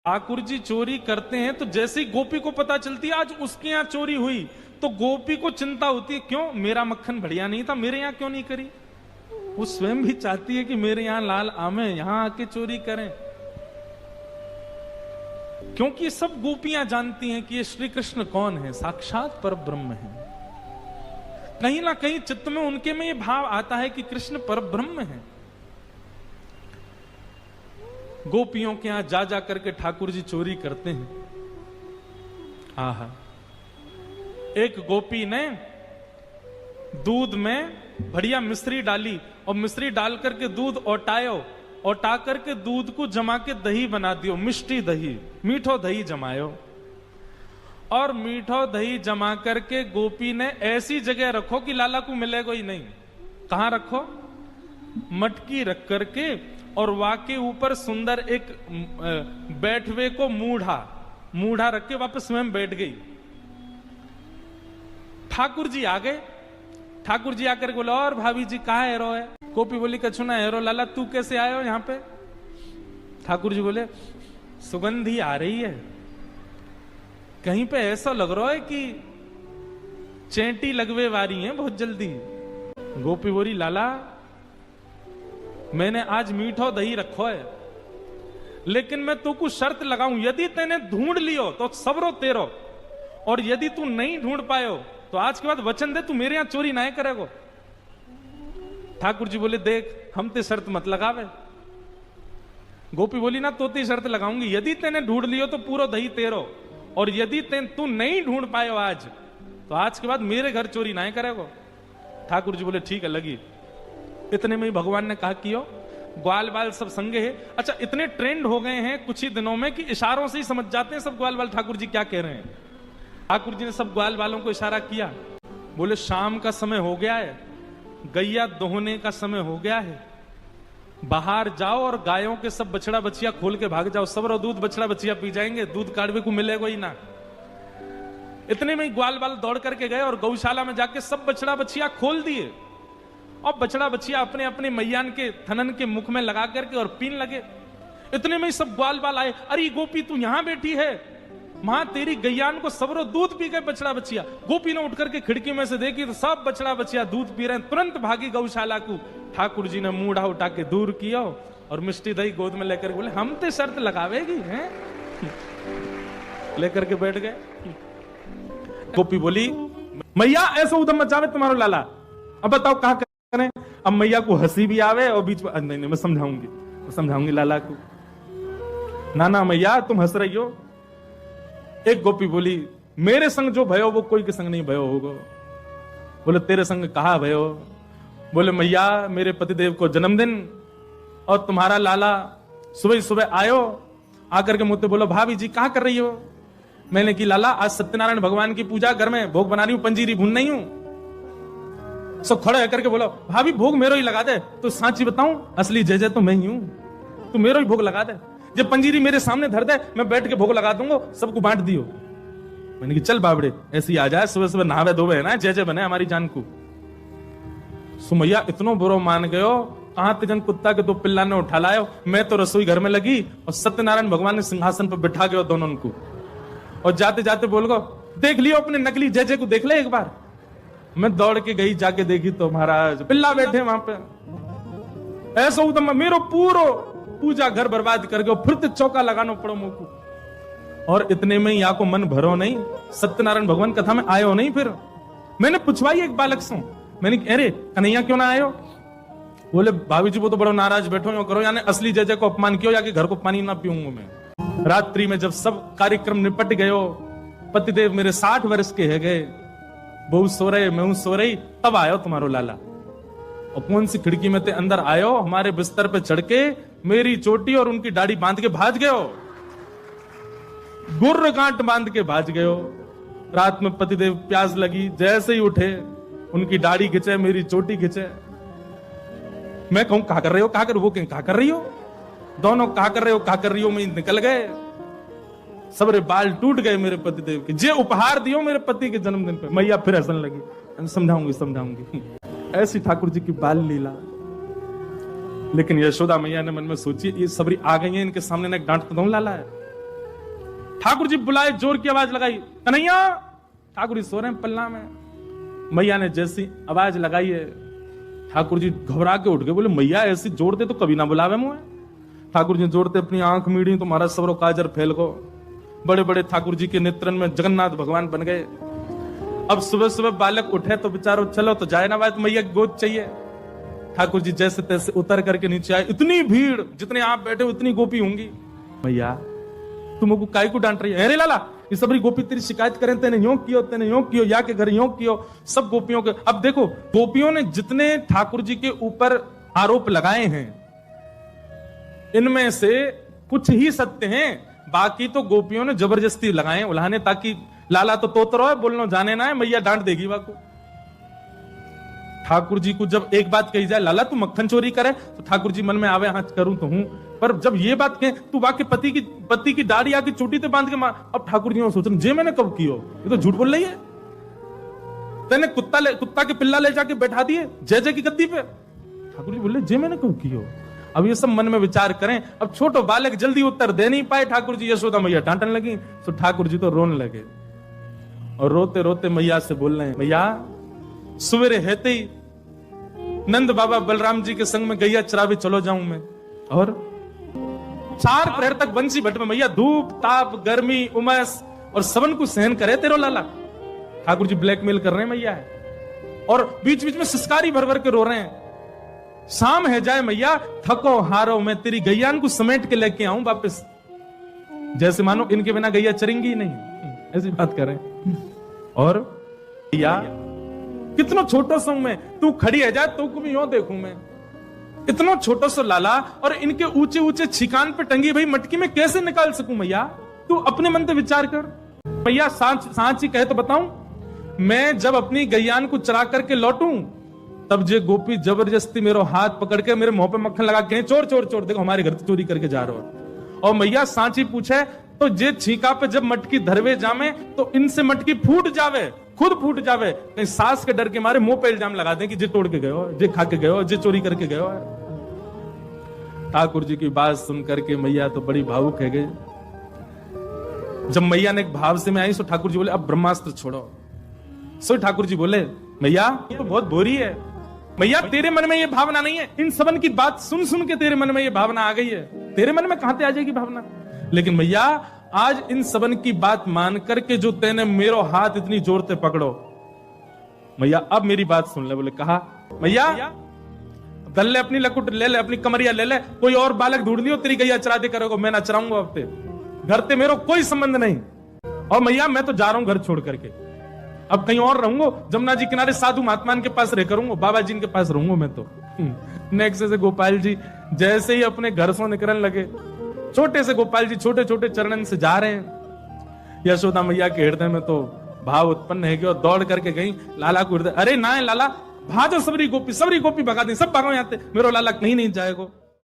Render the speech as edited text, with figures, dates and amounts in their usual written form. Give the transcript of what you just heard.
ठाकुर जी चोरी करते हैं तो जैसे ही गोपी को पता चलती है आज उसके यहाँ चोरी हुई तो गोपी को चिंता होती है, क्यों मेरा मक्खन बढ़िया नहीं था, मेरे यहाँ क्यों नहीं करी। वो स्वयं भी चाहती है कि मेरे यहाँ लाल आमे, यहां आके चोरी करें। क्योंकि सब गोपियां जानती हैं कि ये श्री कृष्ण कौन है, साक्षात पर ब्रह्म है। कहीं ना कहीं चित्त में उनके में ये भाव आता है कि कृष्ण पर ब्रह्म है। गोपियों के यहां जा जा करके ठाकुर जी चोरी करते हैं। आहा, एक गोपी ने दूध में बढ़िया मिश्री डाली और मिश्री डाल करके दूध ओटायो, ओटा करके दूध को जमा के दही बना दियो, मिष्टी दही, मीठो दही जमायो। और मीठो दही जमा करके गोपी ने ऐसी जगह रखो कि लाला को मिलेगा ही नहीं। कहां रखो? मटकी रख करके और वाके ऊपर सुंदर एक बैठवे को मूढ़ा रख के वापस स्वयं बैठ गई। ठाकुर जी आ गए। ठाकुर जी आकर बोला, और भाभी जी कहाँ हेरो है? गोपी बोली, कछु ना हेरो, लाला तू कैसे आए हो यहाँ पे? ठाकुर जी बोले, सुगंधी आ रही है, कहीं पे ऐसा लग रहा है कि चेंटी लगवे वारी है बहुत जल्दी। गोपी बोली, लाला मैंने आज मीठो दही रखो है, लेकिन मैं तू को शर्त लगाऊं, यदि तेने ढूंढ लियो तो सबरो तेरो, और यदि तू नहीं ढूंढ पायो तो आज के बाद वचन दे तू मेरे यहां चोरी ना करेगो। ठाकुर जी बोले, देख हम ते शर्त मत लगावे। गोपी बोली, ना तो ती शर्त लगाऊंगी, यदि तेने ढूंढ लियो तो पूरा दही तेरो, और यदि तू नहीं ढूंढ पायो आज तो आज के बाद मेरे घर चोरी ना करेगो। ठाकुर जी बोले, ठीक है लगी। इतने में ही भगवान ने कहा कि ग्वाल बाल सब संगे है। अच्छा, इतने ट्रेंड हो गए हैं कुछ ही दिनों में कि इशारों से ही समझ जाते हैं सब ग्वाल बाल ठाकुर जी क्या कह रहे हैं। ठाकुर जी ने सब ग्वाल बालों को इशारा किया, बोले शाम का समय हो गया है, गैया दोहने का समय हो गया है, बाहर जाओ और गायों के सब बछड़ा बछिया खोल के भाग जाओ, सब दूध बछड़ा बछिया पी जाएंगे, दूध काढ़वे को मिलेगा ही ना। इतने में ही ग्वाल बाल दौड़ करके गए और गौशाला में जाके सब बछड़ा बछिया खोल दिए, और बछड़ा बछिया अपने अपने मैयान के थनन के मुख में लगा करके और पीन लगे। इतने में ही सब ग्वाल बाल आए, अरे गोपी तू यहां बैठी है, मां तेरी गैयान को सबरो दूध पी गए बछड़ा बछिया। गोपी ने उठ करके खिड़की में से देखी तो सब बछड़ा बछिया दूध पी रहे हैं, तुरंत भागी गौशाला को। ठाकुर जी ने मूढ़ा उठा के दूर किया और मिष्टी दही गोद में लेकर बोले, हम ते शर्त लगावेगी हैं? लेकर के बैठ गए। गोपी बोली, मैया ऐसा उदम मचावे तुम्हारो लाला, अब बताओ कहां करें? अब मैया को हंसी भी आवे और बीच में, नहीं मैं समझाऊंगी लाला को। ना मैया तुम हंस रही हो। एक गोपी बोली, मेरे संग जो भयो वो कोई के संग नहीं भयो होगा। बोले, तेरे संग कहा भयो? बोले, मैया मेरे पतिदेव को जन्मदिन और तुम्हारा लाला सुबह सुबह आयो, आकर के मुझसे बोलो, भाभी जी कहां कर रही हो? मैंने की लाला आज सत्यनारायण भगवान की पूजा, घर में भोग बना रही हूं, पंजीरी भून नहीं हूं। सब खड़े करके बोलो, भाभी भोग मेरो ही लगा दे। तो सांची बताऊं, असली जय जय तो मैं ही हूं, तू मेरो ही भोग लगा दे। जब पंजीरी मेरे सामने धर दे, मैं बैठ के भोग लगा दूंगा, सबको बांट दियो। मैंने कि चल बाबड़े ऐसी आ जाए, सुबह सुबह नहावे धोवे है ना, जय जय बने हमारी जान को। सुमैया इतनो बुरो मान गयो, कहां तिजन कुत्ता के दो पिल्ला ने उठा लायो। मैं तो रसोई घर में लगी और सत्यनारायण भगवान ने सिंहासन पर बिठा गयो दोनों को, और जाते जाते बोल गो, देख लियो अपने नकली जय जय को, देख ले एक बार। मैं दौड़ के गई, जाके देखी तो महाराज पिल्ला बैठे वहां पे। ऐसा उदम मेरो पूरो पूजा घर बर्बाद कर गयो, फिर चौका लगाना पड़ो मुझको। और इतने में यहाँ को मन भरो नहीं, सत्यनारायण भगवान कथा में आयो नहीं। फिर मैंने पूछवाई एक बालक से, मैंने अरे कन्हैया क्यों ना आयो? बोले, भाभी जी वो तो बड़ो नाराज बैठो, यो करो, यानी असली जय जय को अपमान कियो, या कि घर को पानी ना पीऊंगा मैं। रात्रि में जब सब कार्यक्रम निपट गयो, पतिदेव मेरे 60 वर्ष के है गए, बहू सो रहे, मैं सो रही, तब आयो तुम्हारो लाला। और कौन सी खिड़की में ते अंदर आयो, हमारे बिस्तर पे चढ़ के मेरी चोटी और उनकी दाढ़ी बांध के भाज गयो, गुर्र गांठ बांध के भाज गयो। रात में पतिदेव प्यास लगी, जैसे ही उठे उनकी दाढ़ी खिंचे, मेरी चोटी खिंचे। मैं कहूं कहा कर रहे हो, कहा कर, वो कहा कर रही हो, दोनों कहा कर रही हो, मैं निकल गए। सबरे बाल टूट गए मेरे पतिदेव के, जे उपहार दियो मेरे पति के जन्मदिन पे। मैया फिर हंसने लगी, समझाऊंगी। ऐसी ठाकुर जी की बाल लीला। लेकिन यशोदा मैया ने मन में सोची, ये सबरी आ गई है, इनके सामने ना डांट तो दो लाला है। ठाकुर जी बुलाए, जोर की आवाज लगाई, कन्हैया। ठाकुर जी सो रहे हैं पल्ला में। मैया ने जैसी आवाज लगाई है, ठाकुर जी घबरा के उठ गए, बोले मैया ऐसी जोड़ते तो कभी ना बुलावे मुझे। ठाकुर जी जोड़ते अपनी आंख मीड़ी तो महाराज सबरो काजर फैल गो। बड़े बड़े ठाकुर जी के नेत्रन में जगन्नाथ भगवान बन गए। अब सुबह सुबह बालक उठे तो बेचारो चलो तो जाए ना बात, मैया की गोद चाहिए। ठाकुर जी जैसे तैसे उतर करके नीचे आए, इतनी भीड़, जितने आप बैठे उतनी गोपी होंगी। मैया तुमको काय को डांट रही है? अरे लाला ये सबरी गोपी तेरी शिकायत करें, तेने यूं कियो या के घर यूं कियो, सब गोपियों के। अब देखो गोपियों ने जितने ठाकुर जी के ऊपर आरोप लगाए हैं, इनमें से कुछ ही सत्य हैं, बाकी तो गोपियों ने जबरदस्ती लगाए उल्हाने, ताकि लाला तो तोतरो है, बोलना जाने ना है, मैया डांट देगी वाको। ठाकुर जी को जब एक बात कही जाए, लाला तू मक्खन चोरी करे, तो ठाकुर जी मन में आवे हाँ करूं तो हूं, पर जब ये बात कहे तू वाके पति की दाढ़ी आके चोटी ते बांध के मार, अब ठाकुर जी सोच रहे जे मैंने कब कियो, ये तो झूठ बोल रही है। तेने कुत्ता के पिल्ला ले जाके बैठा दिए जय जय की गद्दी पे। ठाकुर जी बोले जे मैंने कब कियो। अब ये सब मन में विचार करें। अब छोटो बालक जल्दी उत्तर दे नहीं पाए ठाकुर जी, यशोदा मैया डांटन लगी, तो ठाकुर जी तो रोने लगे और रोते रोते मैया से बोल रहे हैं, मैया सवेरे हेते ही नंद बाबा बलराम जी के संग में गैया चरावे चलो जाऊं मैं, और 4 प्रहर तक बंसी भट्ट में मैया धूप ताप गर्मी उमस और सबन को सहन करे तेरो लाला। ठाकुर जी ब्लैकमेल कर रहे हैं मैया है, और बीच बीच में सिसकारी भर भर के रो रहे हैं। शाम है जाए मैया, थको हारो मैं तेरी गैया को समेट के लेके आऊं वापस, जैसे मानो इनके बिना गैया चरेंगी ही नहीं, ऐसी बात कर रहे हैं। और या कितना छोटा सा मैं, तू खड़ी है जाए तो को भी यूं देखूं मैं, इतना छोटा सा लाला, और इनके ऊंचे ऊंचे छिकान पे टंगी भाई मटकी में कैसे निकाल सकूं मैया? तू अपने मन से विचार कर मैया। सांच ही कहे तो बताऊं, मैं जब अपनी गैयान को चरा करके लौटूं, तब जे गोपी जबरदस्ती मेरा हाथ पकड़ के मेरे मुंह पे मक्खन लगा के चोर चोर चोर, देखो हमारे घर से चोरी करके जा रहे हो। और मैया सांची पूछे तो जे छीका पे जब मटकी धरवे जामे तो इनसे मटकी फूट जावे, खुद फूट जावे, कहीं सास के डर के मारे मुंह पे इल्जाम लगा दे कि जे तोड़ के गए हो, जे खा के गए हो, जे चोरी करके गए हो। ठाकुर जी की बात सुन करके मैया तो बड़ी भावुक है गई। जब मैया ने एक भाव से में आई, सो ठाकुर जी बोले अब ब्रह्मास्त्र छोड़ो। सो ठाकुर जी बोले मैया ये तो बहुत बोरी है, मैया तेरे मन में ये भावना नहीं है, इन सबन की बात सुन सुन के तेरे मन में ये भावना आ गई है, तेरे मन में कहां से आ जाएगी भावना? लेकिन मैया आज इन सबन की बात मान करके जो तेने मेरो हाथ इतनी जोर से पकड़ो, मैया अब मेरी बात सुन ले। बोले कहा मैया दल ले अपनी लकुट ले ले, अपनी कमरिया ले ले, कोई और बालक ढूंढ लियो, तेरी गैया चरा दे करोगे, मैं ना चराऊंगा अब ते घर ते मेरो कोई संबंध नहीं। और मैया मैं तो जा रहा हूं घर छोड़ करके, अब कहीं और रहूंगा, जमुना जी किनारे साधु महात्मान के पास रह करूंगा, बाबा जी के पास रहूंगा मैं तो। नेक्स्ट से गोपाल जी जैसे ही अपने घर से निकलने लगे, छोटे से गोपाल जी छोटे छोटे चरणन से जा रहे हैं, यशोदा मैया के हृदय में तो भाव उत्पन्न है कि और दौड़ करके गई लाला को हृदय, अरे ना लाला भाजो सबरी गोपी भगा दी, सब भागो यहाँ मेरे लाला कहीं नहीं जाएगा।